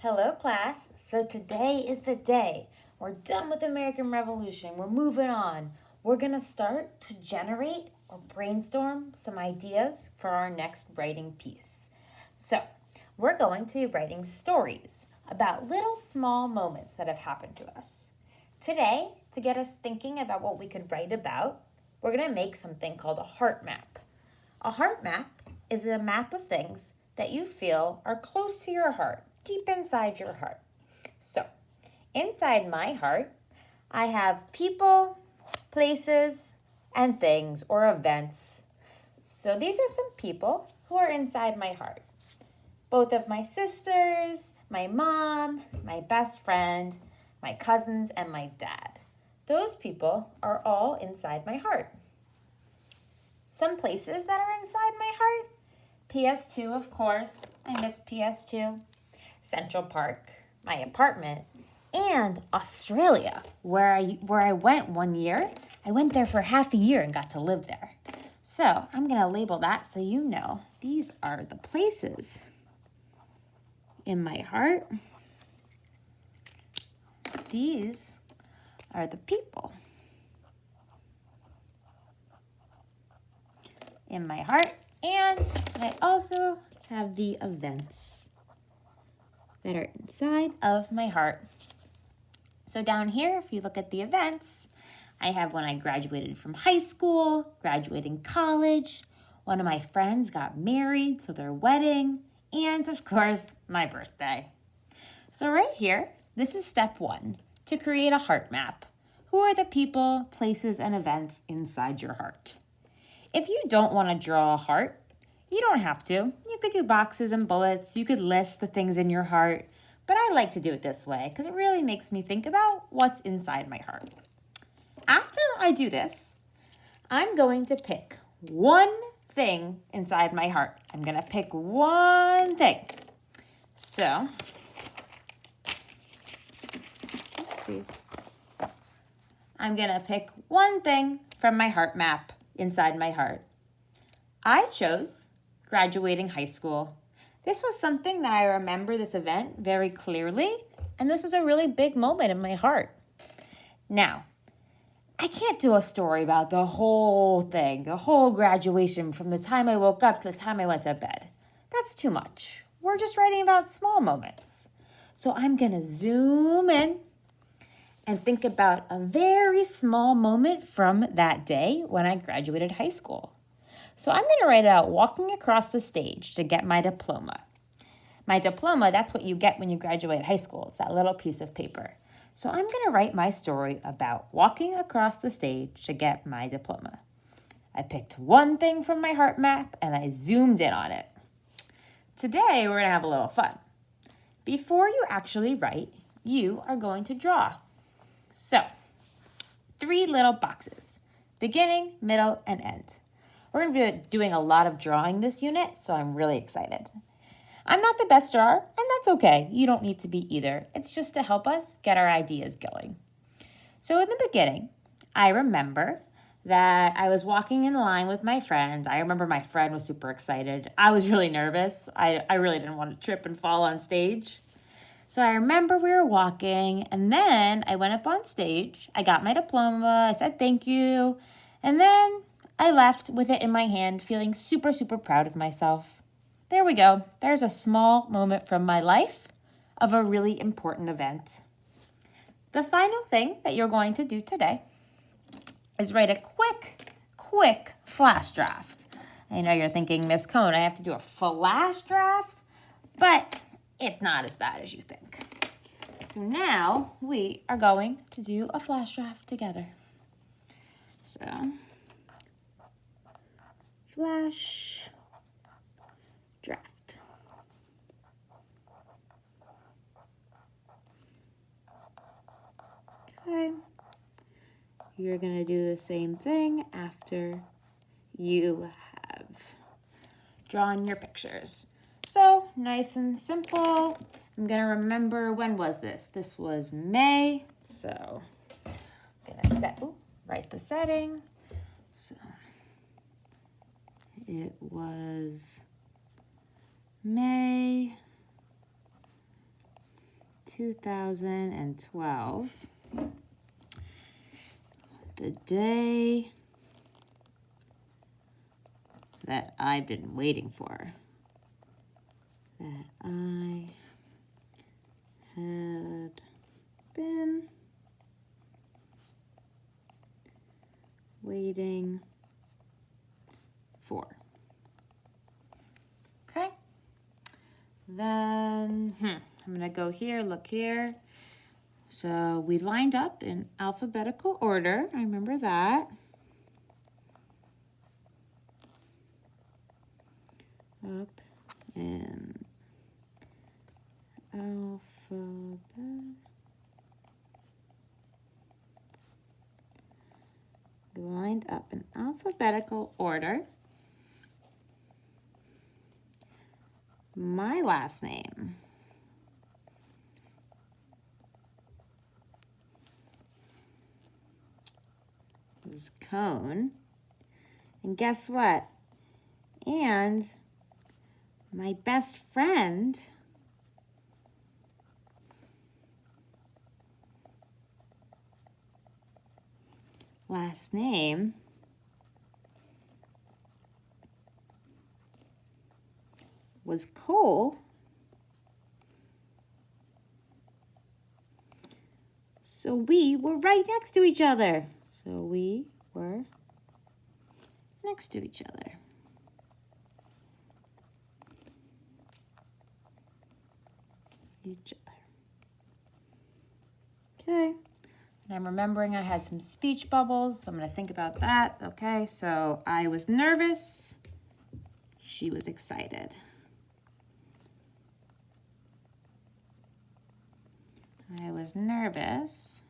Hello, class. So today is the day. We're done with the American Revolution. We're moving on. We're going to start to generate or brainstorm some ideas for our next writing piece. So, we're going to be writing stories about little small moments that have happened to us. Today, to get us thinking about what we could write about, we're going to make something called a heart map. A heart map is a map of things that you feel are close to your heart, deep inside your heart. So, inside my heart, I have people, places, and things or events. So, these are some people who are inside my heart. Both of my sisters, my mom, my best friend, my cousins, and my dad. Those people are all inside my heart. Some places that are inside my heart: PS2, of course. I miss PS2. Central Park, my apartment, and Australia, where I went one year. I went there for half a year and got to live there. So I'm going to label that so you know these are the places in my heart. These are the people in my heart. And I also have the events that are inside of my heart. So down here, if you look at the events, I have when I graduated from high school, graduating college, one of my friends got married, so their wedding, and of course, my birthday. So right here, this is step 1, to create a heart map. Who are the people, places, and events inside your heart? If you don't want to draw a heart, you don't have to. You could do boxes and bullets. You could list the things in your heart. But I like to do it this way because it really makes me think about what's inside my heart. After I do this, I'm going to pick one thing inside my heart. I'm going to pick one thing. So, I'm going to pick one thing from my heart map inside my heart. I chose graduating high school. This was something that I remember this event very clearly, and this was a really big moment in my heart. Now, I can't do a story about the whole thing, the whole graduation from the time I woke up to the time I went to bed. That's too much. We're just writing about small moments. So I'm going to zoom in and think about a very small moment from that day when I graduated high school. So I'm going to write out walking across the stage to get my diploma. My diploma, that's what you get when you graduate high school. It's that little piece of paper. So I'm going to write my story about walking across the stage to get my diploma. I picked one thing from my heart map and I zoomed in on it. Today, we're going to have a little fun. Before you actually write, you are going to draw. So, 3 little boxes: beginning, middle, and end. We're going to be doing a lot of drawing this unit, so I'm really excited. I'm not the best drawer, and that's okay. You don't need to be either. It's just to help us get our ideas going. So in the beginning, I remember that I was walking in line with my friend. I remember my friend was super excited. I was really nervous. I really didn't want to trip and fall on stage. So I remember we were walking, and then I went up on stage. I got my diploma. I said thank you, and then I left with it in my hand, feeling super, super proud of myself. There we go. There's a small moment from my life of a really important event. The final thing that you're going to do today is write a quick flash draft. I know you're thinking, Miss Cohn, I have to do a flash draft, but it's not as bad as you think. So now we are going to do a flash draft together. So, flash draft. Okay. You're going to do the same thing after you have drawn your pictures. So, nice and simple. I'm going to remember, when was this? This was May. So, I'm going to write the setting. So, it was May 2012, the day that I've been waiting for, that I had been waiting for. Okay. Then I'm going to go here, look here. So we lined up in alphabetical order. I remember that. Up in alphabet. Lined up in alphabetical order. My last name was Cohn. And guess what? And my best friend last name was Cole. So we were right next to each other. So we were next to each other. Each other. Okay. And I'm remembering I had some speech bubbles, so I'm going to think about that. Okay, so I was nervous. She was excited. I was nervous,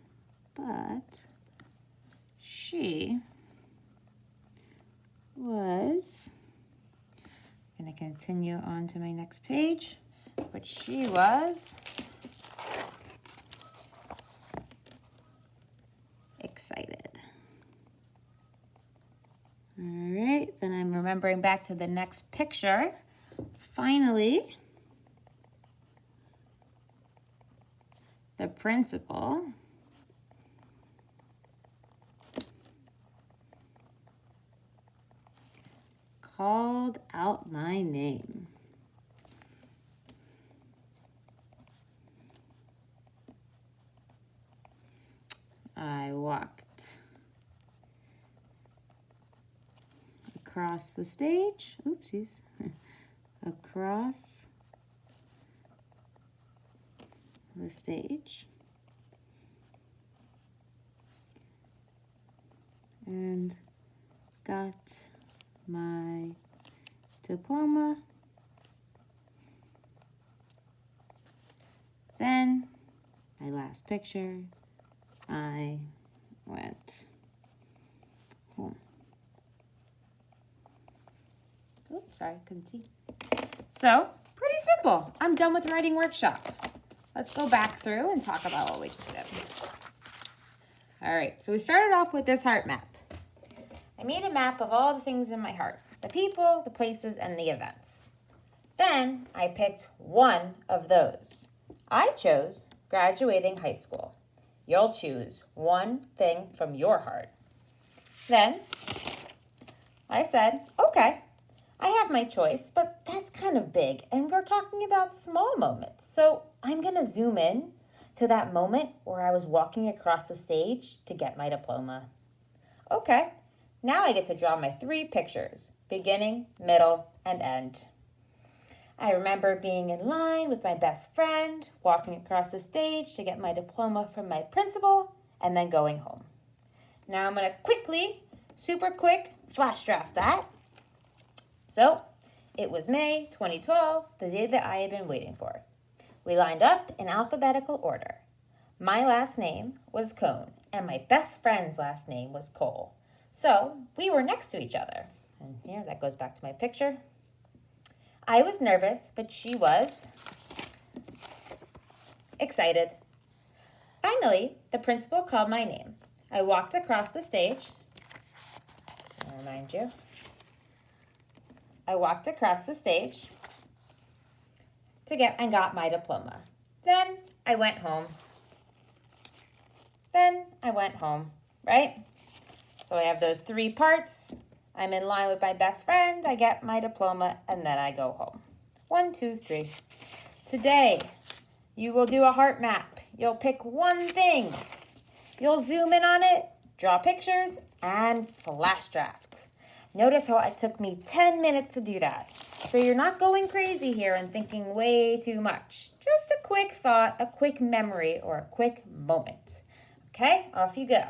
but she was, I'm going to continue on to my next page, but she was excited. All right, then I'm remembering back to the next picture. Finally, the principal called out my name. I walked across the stage. Oopsies. Across the stage. And got my diploma. Then, my last picture, I went home. Oops, sorry, couldn't see. So, pretty simple. I'm done with writing workshop. Let's go back through and talk about what we just did. All right, so we started off with this heart map. I made a map of all the things in my heart, the people, the places, and the events. Then I picked one of those. I chose graduating high school. You'll choose one thing from your heart. Then I said, okay, I have my choice, but that's kind of big, and we're talking about small moments. So I'm going to zoom in to that moment where I was walking across the stage to get my diploma. Okay, now I get to draw my 3 pictures, beginning, middle, and end. I remember being in line with my best friend, walking across the stage to get my diploma from my principal, and then going home. Now I'm going to quickly, super quick, flash draft that. So, it was May 2012, the day that I had been waiting for. We lined up in alphabetical order. My last name was Cohn, and my best friend's last name was Cole. So, we were next to each other. And here, that goes back to my picture. I was nervous, but she was excited. Finally, the principal called my name. I walked across the stage. I'll remind you. I walked across the stage to got my diploma. Then I went home. Then I went home, right? So I have those 3 parts. I'm in line with my best friend. I get my diploma, and then I go home. 1, 2, 3. Today, you will do a heart map. You'll pick one thing. You'll zoom in on it, draw pictures, and flash draft. Notice how it took me 10 minutes to do that. So you're not going crazy here and thinking way too much. Just a quick thought, a quick memory, or a quick moment. Okay, off you go.